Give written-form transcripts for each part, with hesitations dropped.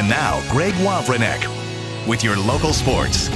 And now, Greg Wawrinek with your local sports.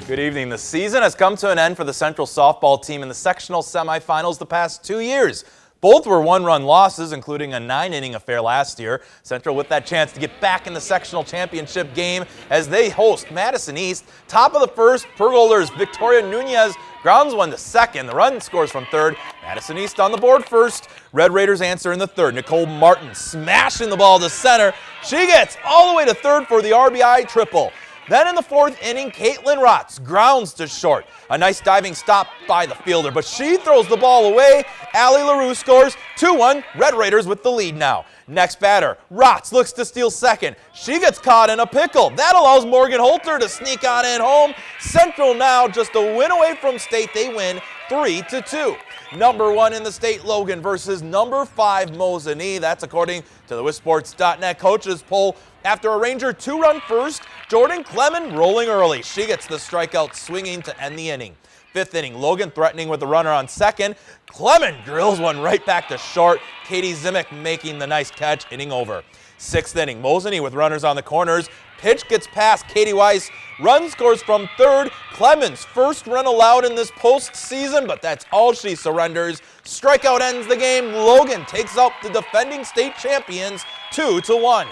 Good evening. The season has come to an end for the Central softball team in the sectional semifinals the past 2 years. Both were one-run losses, including a 9-inning affair last year. Central with that chance to get back in the sectional championship game as they host Madison East. Top of the first, Pergolders Victoria Nunez grounds one to second. The run scores from third. Madison East on the board first. Red Raiders answer in the third. Nicole Martin smashing the ball to center. She gets all the way to third for the RBI triple. Then in the fourth inning, Caitlin Rotz grounds to short. A nice diving stop by the fielder, but she throws the ball away. Allie LaRue scores 2-1. Red Raiders with the lead now. Next batter, Rotz looks to steal second. She gets caught in a pickle. That allows Morgan Holter to sneak on in home. Central now just a win away from state. They win 3-2. Number 1 in the state, Logan, versus number 5, Mosinee. That's according to the WisSports.net coaches poll. After a Ranger 2-run first, Jordan Clement rolling early. She gets the strikeout swinging to end the inning. Fifth inning, Logan threatening with the runner on second. Clement drills one right back to short. Katie Zimick making the nice catch, inning over. Sixth inning, Mosinee with runners on the corners. Pitch gets past Katie Weiss. Run scores from third. Clement's first run allowed in this postseason, but that's all she surrenders. Strikeout ends the game. Logan takes out the defending state champions 2-1.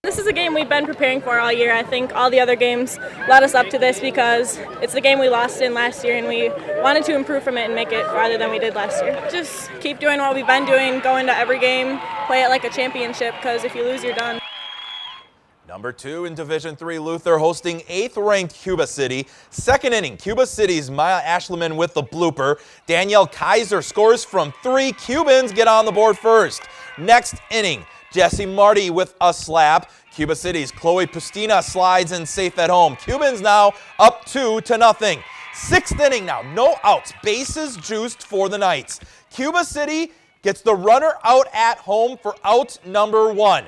This is a game we've been preparing for all year. I think all the other games led us up to this because it's the game we lost in last year and we wanted to improve from it and make it farther than we did last year. Just keep doing what we've been doing, go into every game, play it like a championship because if you lose, you're done. Number 2 in Division III, Luther hosting 8th-ranked Cuba City. Second inning, Cuba City's Maya Ashleman with the blooper. Danielle Kaiser scores from 3. Cubans get on the board first. Next inning, Jesse Marty with a slap. Cuba City's Chloe Pustina slides in safe at home. Cubans now up 2-0. Sixth inning now, no outs, bases juiced for the Knights. Cuba City gets the runner out at home for out number 1.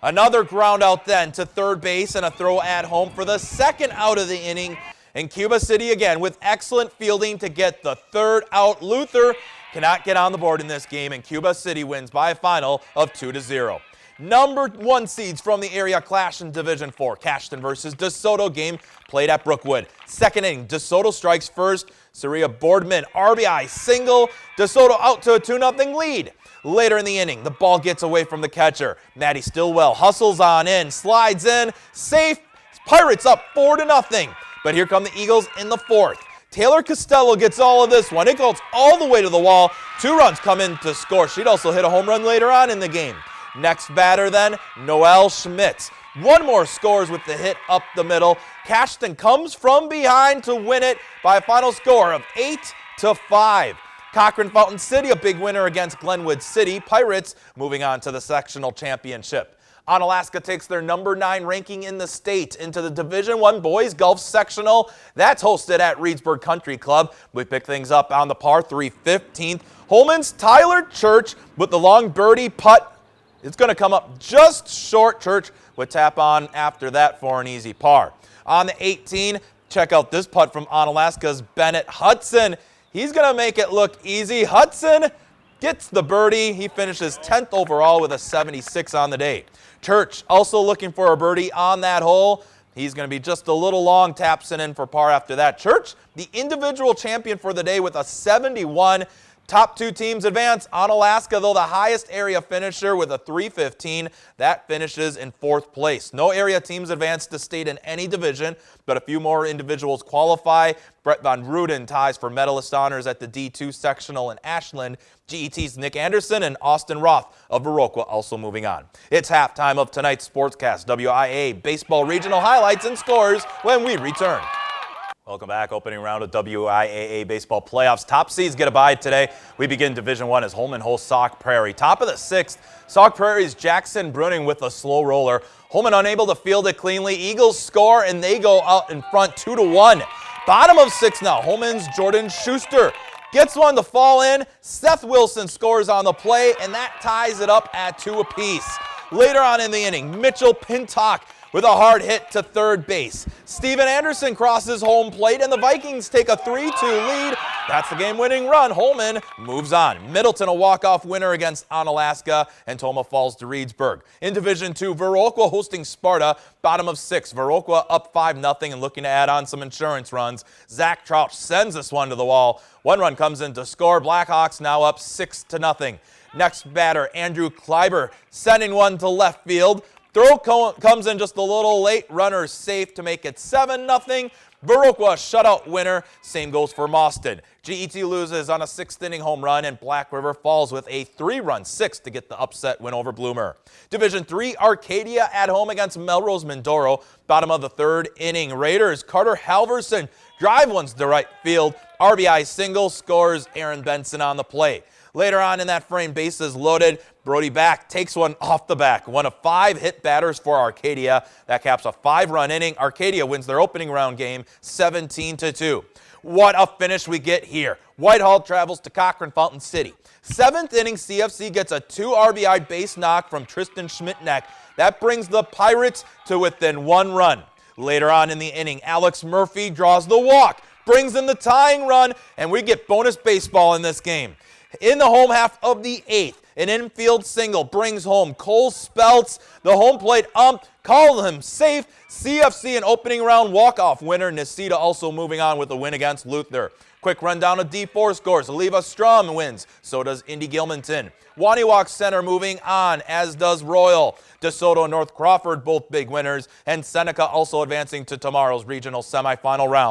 Another ground out then to third base and a throw at home for the second out of the inning. And Cuba City again with excellent fielding to get the third out. Luther cannot get on the board in this game, and Cuba City wins by a final of 2-0. Number 1 seeds from the area clash in Division IV. Cashton versus DeSoto game played at Brookwood. Second inning, DeSoto strikes first. Saria Boardman RBI single. DeSoto out to a 2-0 lead. Later in the inning, the ball gets away from the catcher. Maddie Stillwell hustles on in, slides in, safe. Pirates up 4-0. But here come the Eagles in the fourth. Taylor Costello gets all of this one. It goes all the way to the wall. 2 runs come in to score. She'd also hit a home run later on in the game. Next batter then, Noelle Schmitz. 1 more scores with the hit up the middle. Cashton comes from behind to win it by a final score of 8-5. Cochrane Fountain City, a big winner against Glenwood City. Pirates moving on to the sectional championship. Onalaska takes their number 9 ranking in the state into the Division I Boys Golf Sectional. That's hosted at Reedsburg Country Club. We pick things up on the par 3 15th. Holman's Tyler Church with the long birdie putt. It's going to come up just short. Church would tap on after that for an easy par. On the 18, check out this putt from Onalaska's Bennett Hudson. He's going to make it look easy. Hudson gets the birdie. He finishes 10th overall with a 76 on the day. Church also looking for a birdie on that hole. He's going to be just a little long, taps it in for par after that. Church, the individual champion for the day with a 71. Top 2 teams advance. Onalaska, though, the highest area finisher with a 315. That finishes in 4th place. No area teams advance to state in any division, but a few more individuals qualify. Brett Von Ruden ties for medalist honors at the D2 sectional in Ashland. GET's Nick Anderson and Austin Roth of Viroqua also moving on. It's halftime of tonight's Sportscast. WIAA baseball regional highlights and scores when we return. Welcome back. Opening round of WIAA baseball playoffs. Top seeds get a bye today. We begin Division I as Holman hosts Sauk Prairie. Top of the 6th, Sauk Prairie's Jackson Bruning with a slow roller. Holman unable to field it cleanly. Eagles score, and they go out in front 2-1. Bottom of 6 now, Holman's Jordan Schuster gets one to fall in. Seth Wilson scores on the play, and that ties it up at 2 apiece. Later on in the inning, Mitchell Pintock with a hard hit to third base. Steven Anderson crosses home plate, and the Vikings take a 3-2 lead. That's the game-winning run. Holman moves on. Middleton a walk-off winner against Onalaska, and Toma falls to Reedsburg. In Division II, Viroqua hosting Sparta, bottom of 6. Viroqua up 5-0 and looking to add on some insurance runs. Zach Trouch sends this one to the wall. One run comes in to score. Blackhawks now up 6-0. Next batter, Andrew Kleiber, sending one to left field. Throw comes in just a little late. Runner safe to make it 7-0. Viroqua shutout winner. Same goes for Mauston. GET loses on a 6th-inning home run, and Black River falls with a 3-run 6 to get the upset win over Bloomer. Division III, Arcadia at home against Melrose Mindoro. Bottom of the 3rd inning. Raiders, Carter Halverson drive ones to right field. RBI single, scores Aaron Benson on the play. Later on in that frame, bases loaded. Brody Back takes one off the back. One of 5 hit batters for Arcadia. That caps a 5-run inning. Arcadia wins their opening round game 17-2. What a finish we get here. Whitehall travels to Cochrane Fountain City. 7th inning, CFC gets a 2 RBI base knock from Tristan Schmidtneck. That brings the Pirates to within 1 run. Later on in the inning, Alex Murphy draws the walk, brings in the tying run, and we get bonus baseball in this game. In the home half of the 8th, an infield single brings home Cole Speltz. The home plate ump called him safe. CFC an opening round walk-off winner. Nisita also moving on with a win against Luther. Quick rundown of D4 scores. Oliva Strom wins. So does Indy Gilmanton. Waniwak Center moving on, as does Royal. DeSoto and North Crawford both big winners. And Seneca also advancing to tomorrow's regional semifinal round.